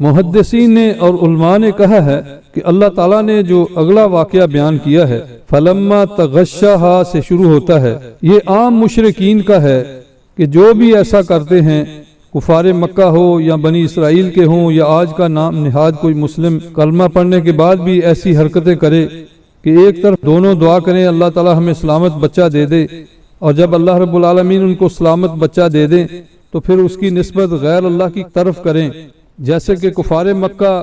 محدثین نے اور علماء نے کہا ہے کہ اللہ تعالیٰ نے جو اگلا واقعہ بیان کیا ہے فلما تغشاہا سے شروع ہوتا ہے، یہ عام مشرکین کا ہے کہ جو بھی ایسا کرتے ہیں، کفار مکہ ہو یا بنی اسرائیل کے ہوں یا آج کا نام نہاد کوئی مسلم کلمہ پڑھنے کے بعد بھی ایسی حرکتیں کرے کہ ایک طرف دونوں دعا کریں اللہ تعالیٰ ہمیں سلامت بچہ دے دے، اور جب اللہ رب العالمین ان کو سلامت بچہ دے دیں تو پھر اس کی نسبت غیر اللہ کی طرف کریں، جیسے کہ کفار مکہ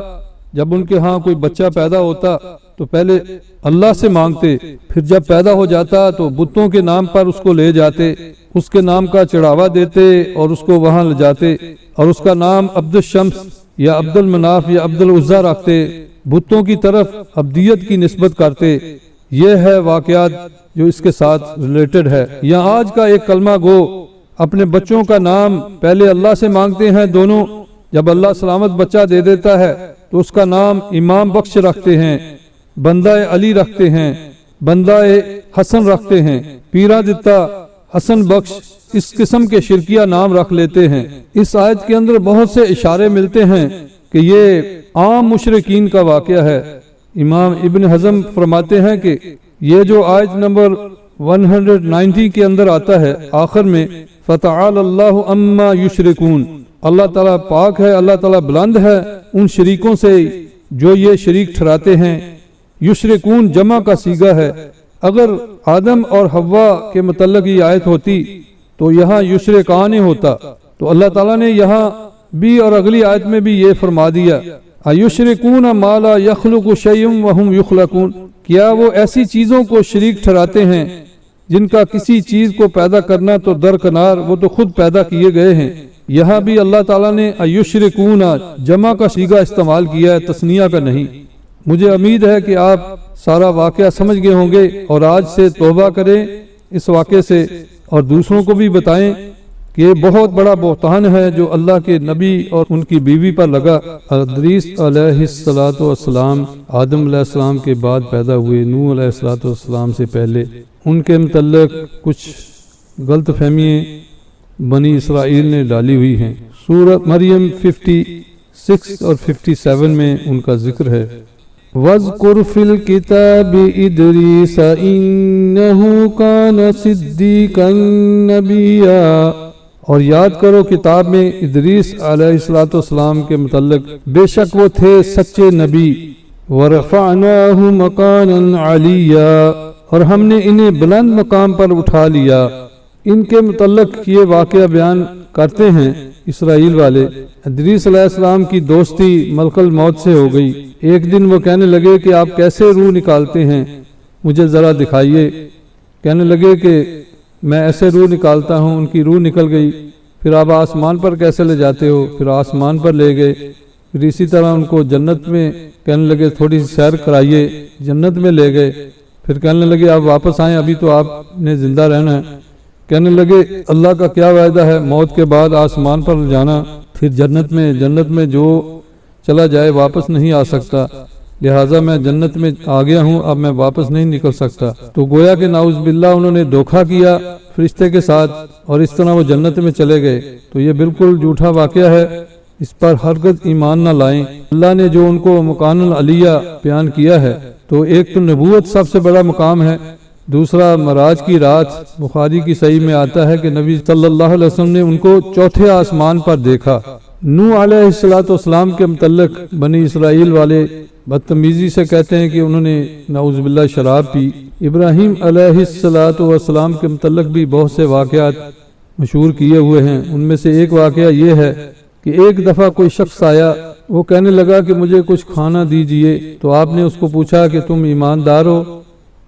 جب ان کے ہاں کوئی بچہ پیدا ہوتا تو پہلے اللہ سے مانگتے، پھر جب پیدا ہو جاتا تو بتوں کے نام پر اس کو لے جاتے، اس کے نام کا چڑھاوا دیتے اور اس کو وہاں لے جاتے اور اس کا نام عبد الشمس یا عبد المناف یا عبد العزیٰ رکھتے، بتوں کی طرف عبدیت کی نسبت کرتے۔ یہ ہے واقعات جو اس کے ساتھ ریلیٹڈ ہے۔ یا آج کا ایک کلمہ گو اپنے بچوں کا نام پہلے اللہ سے مانگتے ہیں دونوں، جب اللہ سلامت بچہ دے دیتا ہے تو اس کا نام امام بخش رکھتے ہیں، بندہ علی رکھتے ہیں، بندہ حسن رکھتے ہیں، پیرا دتا حسن بخش، اس قسم کے شرکیہ نام رکھ لیتے ہیں۔ اس آیت کے اندر بہت سے اشارے ملتے ہیں کہ یہ عام مشرکین کا واقعہ ہے۔ امام ابن حزم فرماتے ہیں کہ یہ جو آیت نمبر 190 کے اندر آتا ہے آخر میں فتعال اللہ اما یشرکون، اللہ تعالیٰ پاک ہے، اللہ تعالیٰ بلند ہے ان شریکوں سے جو یہ شریک ٹھہراتے ہیں۔ یشرکون جمع کا صیغہ ہے، اگر آدم اور حوا کے متعلق یہ آیت ہوتی تو یہاں یشرکان ہوتا، تو اللہ تعالیٰ نے یہاں بھی اور اگلی آیت میں بھی یہ فرما دیا ایشرکون ما لا یخلق شیء وهم یخلقون، کیا وہ ایسی چیزوں کو شریک ٹھہراتے ہیں جن کا کسی چیز کو پیدا کرنا تو درکنار وہ تو خود پیدا کیے گئے ہیں۔ یہاں بھی اللہ تعالیٰ نے ایشرکون جمع کا صیغہ استعمال کیا ہے، تثنیہ کا نہیں۔ مجھے امید ہے کہ آپ سارا واقعہ سمجھ گئے ہوں گے اور آج سے توبہ کریں اس واقعے سے اور دوسروں کو بھی بتائیں کہ یہ بہت بڑا بہتان ہے جو اللہ کے نبی اور ان کی بیوی پر لگا۔ ادریس علیہ السلام آدم علیہ السلام کے بعد پیدا ہوئے، نوح علیہ السلام سے پہلے، ان کے متعلق کچھ غلط فہمیاں بنی اسرائیل نے ڈالی ہوئی ہیں۔ سورۃ مریم 56 اور 57 میں ان کا ذکر ہے۔ وَاذْكُرْ فِي الْكِتَابِ إِدْرِيسَ إِنَّهُ كَانَ صِدِّيقًا نَبِيًّا، اور یاد کرو کتاب میں ادریس علیہ السلام کے متعلق، بے شک وہ تھے سچے نبی۔ وَرَفَعْنَاهُ مَكَانًا عَلِيًّا، اور ہم نے انہیں بلند مقام پر اٹھا لیا۔ ان کے متعلق یہ واقعہ بیان کرتے ہیں اسرائیل والے، ادریس علیہ السلام کی دوستی ملک الموت سے ہو گئی۔ ایک دن وہ کہنے لگے کہ آپ کیسے روح نکالتے ہیں، مجھے ذرا دکھائیے۔ کہنے لگے کہ میں ایسے روح نکالتا ہوں، ان کی روح نکل گئی۔ پھر آپ آسمان پر کیسے لے جاتے ہو؟ پھر آسمان پر لے گئے۔ پھر اسی طرح ان کو جنت میں کہنے لگے تھوڑی سی سیر کرائیے، جنت میں لے گئے۔ پھر کہنے لگے آپ واپس آئیں، ابھی تو آپ نے زندہ رہنا ہے۔ کہنے لگے اللہ کا کیا وعدہ ہے موت کے بعد آسمان پر جانا، پھر جنت میں جو چلا جائے واپس نہیں آ سکتا، لہٰذا میں جنت میں آ گیا ہوں، اب میں واپس نہیں نکل سکتا۔ تو گویا کہ نعوذ باللہ انہوں نے دھوکہ کیا فرشتے کے ساتھ اور اس طرح وہ جنت میں چلے گئے۔ تو یہ بالکل جھوٹا واقعہ ہے، اس پر ہرگز ایمان نہ لائیں۔ اللہ نے جو ان کو مکان العلیہ بیان کیا ہے، تو ایک تو نبوت سب سے بڑا مقام ہے، دوسرا معراج کی رات بخاری کی صحیح میں آتا ہے کہ نبی صلی اللہ علیہ وسلم نے ان کو چوتھے آسمان پر دیکھا۔ نوح علیہ السلام کے متعلق بنی اسرائیل والے بدتمیزی سے کہتے ہیں کہ انہوں نے نعوذ باللہ شراب پی۔ ابراہیم علیہ السلام کے متعلق بھی بہت سے واقعات مشہور کیے ہوئے ہیں۔ ان میں سے ایک واقعہ یہ ہے کہ ایک دفعہ کوئی شخص آیا، وہ کہنے لگا کہ مجھے کچھ کھانا دیجئے، تو آپ نے اس کو پوچھا کہ تم ایماندار ہو؟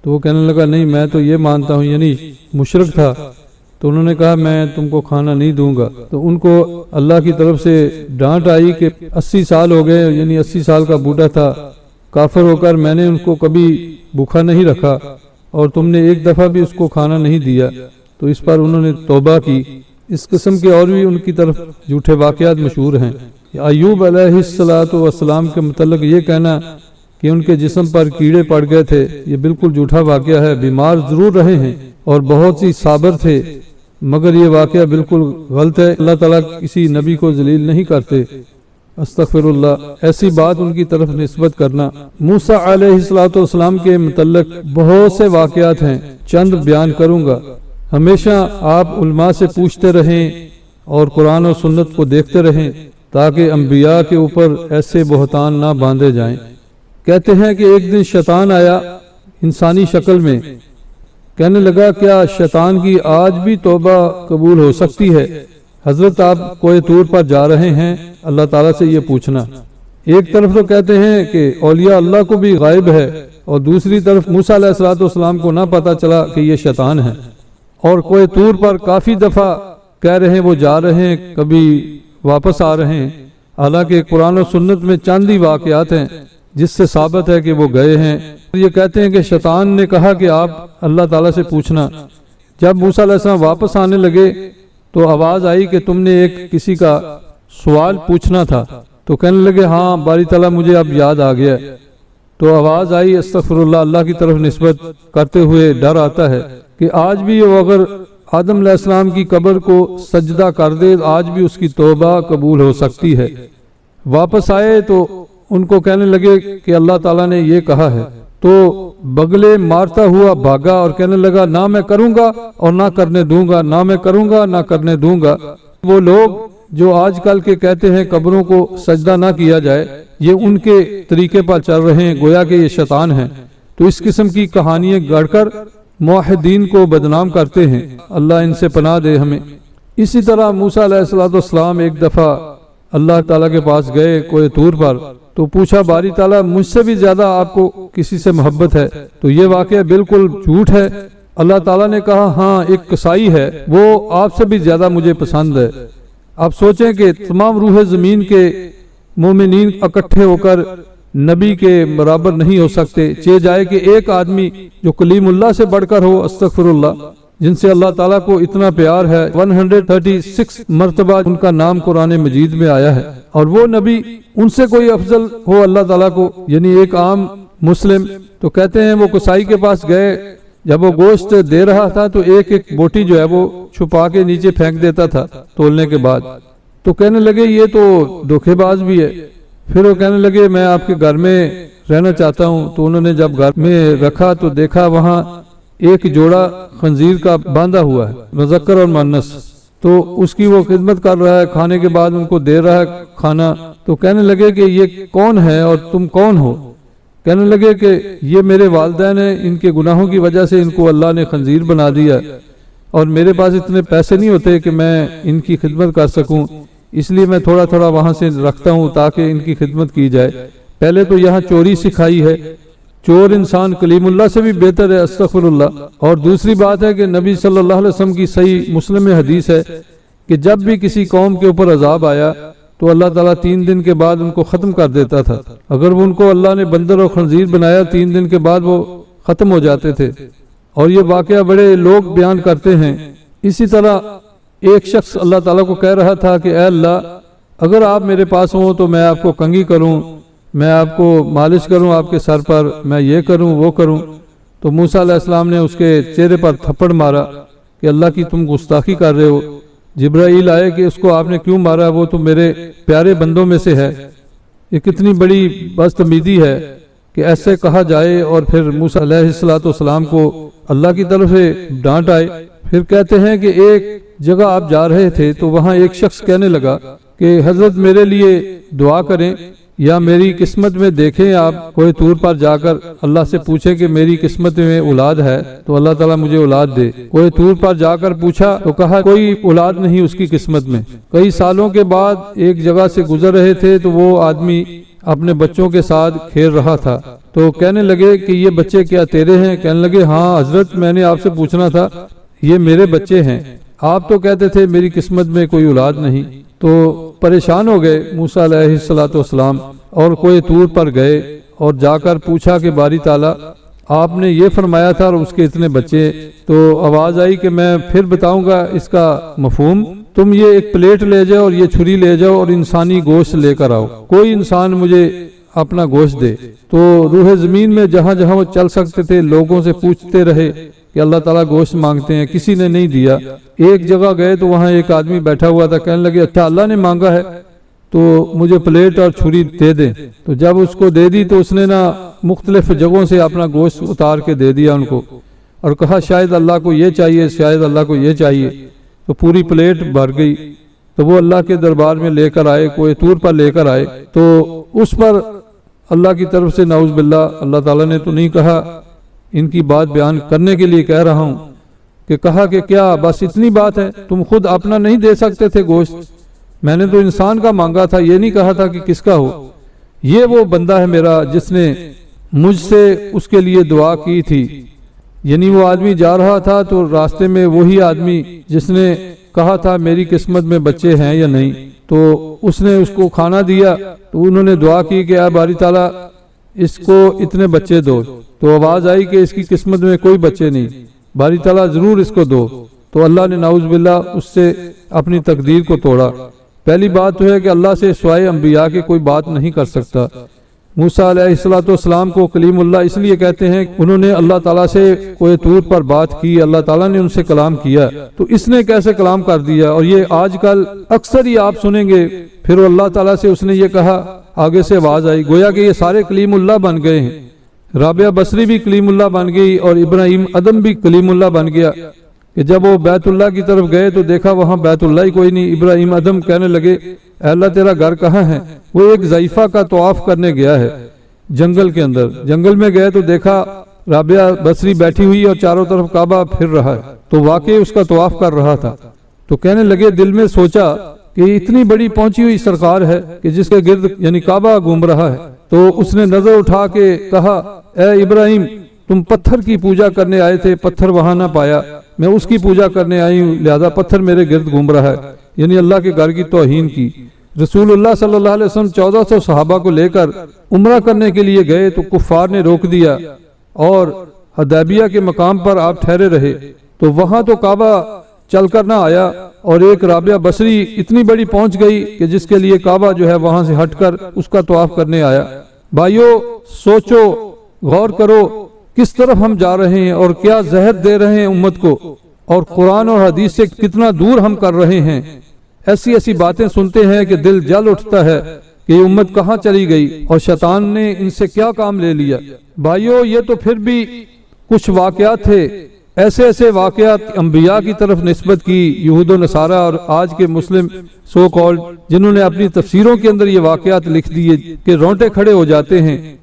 تو وہ کہنے لگا نہیں میں تو یہ مانتا ہوں، یعنی مشرک تھا۔ تو انہوں نے کہا میں تم کو کھانا نہیں دوں گا۔ تو ان کو اللہ کی طرف سے ڈانٹ آئی کہ 80 سال ہو گئے، یعنی 80 سال کا بوڑھا تھا، کافر ہو کر میں نے ان کو کبھی بھوکا نہیں رکھا اور تم نے ایک دفعہ بھی اس کو کھانا نہیں دیا۔ تو اس پر انہوں نے توبہ کی۔ اس قسم کے اور بھی ان کی طرف جھوٹے واقعات مشہور ہیں۔ ایوب علیہ السلام کے متعلق یہ کہنا کہ ان کے جسم پر کیڑے پڑ گئے تھے، یہ بالکل جھوٹا واقعہ ہے۔ بیمار ضرور رہے ہیں اور بہت ہی صابر تھے، مگر یہ واقعہ بالکل غلط ہے۔ اللہ تعالیٰ کسی نبی کو ذلیل نہیں کرتے۔ استغفراللہ، ایسی بات ان کی طرف نسبت کرنا۔ موسیٰ علیہ السلام کے متعلق بہت سے واقعات ہیں، چند بیان کروں گا۔ ہمیشہ آپ علماء سے پوچھتے رہیں اور قرآن و سنت کو دیکھتے رہیں تاکہ انبیاء کے اوپر ایسے بہتان نہ باندھے جائیں۔ کہتے ہیں کہ ایک دن شیطان آیا انسانی شکل میں، کہنے لگا کیا شیطان کی آج بھی توبہ قبول ہو سکتی ہے؟ حضرت آپ کوہ طور پر جا رہے ہیں، اللہ تعالیٰ سے یہ پوچھنا۔ ایک طرف تو کہتے ہیں کہ اولیاء اللہ کو بھی غائب ہے، اور دوسری طرف موسیٰ علیہ السلام کو نہ پتا چلا کہ یہ شیطان ہے، اور کوہ طور پر کافی دفعہ کہہ رہے ہیں وہ جا رہے ہیں، کبھی واپس آ رہے ہیں۔ حالانکہ قرآن و سنت میں چند ہی واقعات ہیں جس سے ثابت ہے کہ وہ گئے ہیں۔ یہ کہتے ہیں کہ شیطان نے کہا کہ آپ اللہ تعالیٰ سے پوچھنا۔ جب موسیٰ علیہ السلام واپس آنے لگے تو آواز آئی کہ تم نے ایک کسی کا سوال پوچھنا تھا، تو کہنے لگے ہاں باری تعالیٰ مجھے اب یاد آ گیا۔ تو آواز آئی استغفراللہ، اللہ کی طرف نسبت کرتے ہوئے ڈر آتا ہے کہ آج بھی وہ اگر آدم علیہ السلام کی قبر کو سجدہ کر دے آج بھی اس کی توبہ قبول ہو سکتی ہے۔ واپس آئے تو ان کو کہنے لگے کہ اللہ تعالیٰ نے یہ کہا ہے، تو بغلے مارتا ہوا بھاگا اور کہنے لگا نہ میں کروں گا اور نہ کرنے دوں گا، نہ میں کروں گا نہ کرنے دوں گا۔ وہ لوگ جو آج کل کے کہتے ہیں قبروں کو سجدہ نہ کیا جائے، یہ ان کے طریقے پر چل رہے ہیں، گویا کہ یہ شیطان ہیں۔ تو اس قسم کی کہانیاں گڑھ کر موحدین کو بدنام کرتے ہیں، اللہ ان سے پناہ دے ہمیں۔ اسی طرح موسیٰ علیہ السلام ایک دفعہ اللہ تعالیٰ کے پاس گئے کوہ طور پر، تو پوچھا باری تعالیٰ مجھ سے بھی زیادہ آپ کو کسی سے محبت ہے؟ تو یہ واقعہ بالکل جھوٹ ہے۔ اللہ تعالیٰ نے کہا ہاں ایک قصائی ہے، وہ آپ سے بھی زیادہ مجھے پسند ہے۔ آپ سوچیں کہ تمام روح زمین کے مومنین اکٹھے ہو کر نبی کے برابر نہیں ہو سکتے، چاہے جائے کہ ایک آدمی جو کلیم اللہ سے بڑھ کر ہو، استغفراللہ، جن سے اللہ تعالیٰ کو اتنا پیار ہے، 136 مرتبہ ان کا نام قرآن مجید میں آیا ہے، اور وہ نبی ان سے کوئی افضل ہو اللہ تعالیٰ کو، یعنی ایک عام مسلم۔ تو کہتے ہیں وہ قصائی کے پاس گئے، جب وہ گوشت دے رہا تھا تو ایک ایک بوٹی جو ہے وہ چھپا کے نیچے پھینک دیتا تھا تولنے کے بعد۔ تو کہنے لگے یہ تو دھوکے باز بھی ہے۔ پھر وہ کہنے لگے میں آپ کے گھر میں رہنا چاہتا ہوں۔ تو انہوں نے جب گھر میں رکھا تو دیکھا وہاں ایک جوڑا خنزیر کا باندھا ہوا ہے، مذکر اور مؤنث، تو اس کی وہ خدمت کر رہا ہے، کھانے کے بعد ان کو دے رہا ہے کھانا۔ تو کہنے لگے کہ یہ کون ہے اور تم کون ہو؟ کہنے لگے کہ یہ میرے والدین ہیں، ان کے گناہوں کی وجہ سے ان کو اللہ نے خنزیر بنا دیا، اور میرے پاس اتنے پیسے نہیں ہوتے کہ میں ان کی خدمت کر سکوں، اس لیے میں تھوڑا تھوڑا وہاں سے رکھتا ہوں تاکہ ان کی خدمت کی جائے۔ پہلے تو یہاں چوری سکھائی ہے، چور انسان کلیم اللہ سے بھی بہتر ہے، استغفراللہ۔ اور دوسری بات ہے کہ نبی صلی اللہ علیہ وسلم کی صحیح مسلم میں حدیث ہے کہ جب بھی کسی قوم کے اوپر عذاب آیا تو اللہ تعالیٰ 3 دن کے بعد ان کو ختم کر دیتا تھا۔ اگر وہ ان کو اللہ نے بندر اور خنزیر بنایا 3 دن کے بعد وہ ختم ہو جاتے تھے، اور یہ واقعہ بڑے لوگ بیان کرتے ہیں۔ اسی طرح ایک شخص اللہ تعالیٰ کو کہہ رہا تھا کہ اے اللہ اگر آپ میرے پاس ہوں تو میں آپ کو کنگھی کروں، میں آپ کو مالش کروں آپ کے سر پر، میں یہ کروں وہ کروں۔ تو موسیٰ علیہ السلام نے اس کے چہرے پر تھپڑ مارا کہ اللہ کی تم گستاخی کر رہے ہو۔ جبرائیل آئے کہ اس کو آپ نے کیوں مارا، وہ تو میرے پیارے بندوں میں سے ہے۔ یہ کتنی بڑی بدتمیزی ہے کہ ایسے کہا جائے، اور پھر موسیٰ علیہ السلام کو اللہ کی طرف سے ڈانٹ آئے۔ پھر کہتے ہیں کہ ایک جگہ آپ جا رہے تھے تو وہاں ایک شخص کہنے لگا کہ حضرت میرے لیے دعا کریں، یا میری قسمت میں دیکھیں، آپ کوئی طور پر جا کر اللہ سے پوچھیں کہ میری قسمت میں اولاد ہے تو اللہ تعالیٰ مجھے اولاد دے۔ کوئی طور پر جا کر پوچھا تو کہا کوئی اولاد نہیں اس کی قسمت میں۔ کئی سالوں کے بعد ایک جگہ سے گزر رہے تھے تو وہ آدمی اپنے بچوں کے ساتھ کھیل رہا تھا، تو کہنے لگے کہ یہ بچے کیا تیرے ہیں؟ کہنے لگے ہاں حضرت میں نے آپ سے پوچھنا تھا، یہ میرے بچے ہیں، آپ تو کہتے تھے میری قسمت میں کوئی اولاد نہیں۔ تو پریشان ہو گئے موسیٰ علیہ السلام، اور کوئی طور پر گئے اور جا کر پوچھا کہ باری تعالیٰ آپ نے یہ فرمایا تھا اور اس کے اتنے بچے۔ تو آواز آئی کہ میں پھر بتاؤں گا اس کا مفہوم، تم یہ ایک پلیٹ لے جاؤ اور یہ چھری لے جاؤ اور انسانی گوشت لے کر آؤ، کوئی انسان مجھے اپنا گوشت دے۔ تو روح زمین میں جہاں جہاں وہ چل سکتے تھے لوگوں سے پوچھتے رہے کہ اللہ تعالیٰ گوشت مانگتے ہیں، کسی نے نہیں دیا۔ ایک جگہ گئے تو وہاں ایک آدمی بیٹھا ہوا تھا، کہنے لگے اچھا اللہ نے مانگا ہے؟ تو مجھے پلیٹ اور چھری دے دیں۔ تو جب اس کو دے دی تو اس نے نا مختلف جگہوں سے اپنا گوشت اتار کے دے دیا ان کو، اور کہا شاید اللہ کو یہ چاہیے، شاید اللہ کو یہ چاہیے۔ تو پوری پلیٹ بھر گئی۔ تو وہ اللہ کے دربار میں لے کر آئے، کوہ طور پر لے کر آئے، تو اس پر اللہ کی طرف سے نعوذ باللہ، اللہ تعالیٰ نے تو نہیں کہا، ان کی بات بیان کرنے کے لیے کہہ رہا ہوں، کہ کہا کہ کیا بس اتنی بات ہے، تم خود اپنا نہیں دے سکتے تھے گوشت؟ میں نے تو انسان کا مانگا تھا، یہ نہیں کہا تھا کہ کس کا ہو۔ یہ وہ بندہ ہے میرا جس نے مجھ سے اس کے لیے دعا کی تھی۔ یعنی وہ آدمی جا رہا تھا تو راستے میں وہی آدمی جس نے کہا تھا میری قسمت میں بچے ہیں یا نہیں، تو اس نے اس کو کھانا دیا، تو انہوں نے دعا کی کہ اے باری تعالیٰ اس کو اتنے بچے دو۔ تو آواز آئی کہ اس کی قسمت میں کوئی بچے نہیں، باری تعالیٰ ضرور اس کو دو۔ تو اللہ نے نعوذ باللہ اس سے اپنی تقدیر کو توڑا۔ پہلی بات تو ہے کہ اللہ سے سوائے انبیاء کے کوئی بات نہیں کر سکتا۔ موسیٰ علیہ السلام کو کلیم اللہ اس لیے کہتے ہیں، انہوں نے اللہ تعالیٰ سے کوہ طور پر بات کی، اللہ تعالیٰ نے ان سے کلام کیا، تو اس نے کیسے کلام کر دیا؟ اور یہ آج کل اکثر ہی آپ سنیں گے، پھر اللہ تعالیٰ سے اس نے یہ کہا، آگے سے آواز آئی، گویا کہ یہ سارے کلیم اللہ بن گئے ہیں۔ رابعہ بصری بھی کلیم اللہ بن گئی، اور ابراہیم ادم بھی کلیم اللہ بن گیا، کہ جب وہ بیت اللہ کی طرف گئے تو دیکھا وہاں بیت اللہ ہی کوئی نہیں۔ ابراہیم ادم کہنے لگے، اے اللہ تیرا گھر کہاں ہے؟ وہ ایک ضعیفہ کا طواف کرنے گیا ہے جنگل کے اندر۔ جنگل میں گئے تو دیکھا رابعہ بصری بیٹھی ہوئی اور چاروں طرف کعبہ پھر رہا ہے، تو واقعی اس کا طواف کر رہا تھا۔ تو کہنے لگے، دل میں سوچا کہ اتنی بڑی پہنچی ہوئی سرکار ہے کہ جس کے گرد یعنی کعبہ گھوم رہا ہے۔ تو اس نے نظر اٹھا کے کہا، اے ابراہیم تم پتھر کی پوجا کرنے آئے تھے، پتھر وہاں نہ پایا، میں اس کی پوجا کرنے آئی ہوں، لہذا پتھر میرے گرد گھوم رہا ہے۔ یعنی اللہ کے گھر کی توہین کی۔ رسول اللہ صلی اللہ علیہ وسلم 1400 صحابہ کو لے کر عمرہ کرنے کے لیے گئے تو کفار نے روک دیا، اور حدیبیہ کے مقام پر آپ ٹھہرے رہے، تو وہاں تو کعبہ چل کر نہ آیا، اور ایک رابعہ بصری اتنی بڑی پہنچ گئی کہ جس کے لیے کعبہ جو ہے وہاں سے ہٹ کر اس کا طواف کرنے آیا۔ بھائیو سوچو، غور کرو کس طرف ہم جا رہے ہیں، اور کیا زہر دے رہے ہیں امت کو، اور قرآن اور حدیث سے کتنا دور ہم کر رہے ہیں۔ ایسی ایسی باتیں سنتے ہیں کہ دل جل اٹھتا ہے کہ یہ امت کہاں چلی گئی، اور شیطان نے ان سے کیا کام لے لیا۔ بھائیو یہ تو پھر بھی کچھ واقعات تھے، ایسے ایسے واقعات انبیاء کی طرف نسبت کی یہود و نصارہ اور آج کے مسلم سو کالڈ، جنہوں نے اپنی تفسیروں کے اندر یہ واقعات لکھ دیے کہ رونٹے کھڑے ہو جاتے ہیں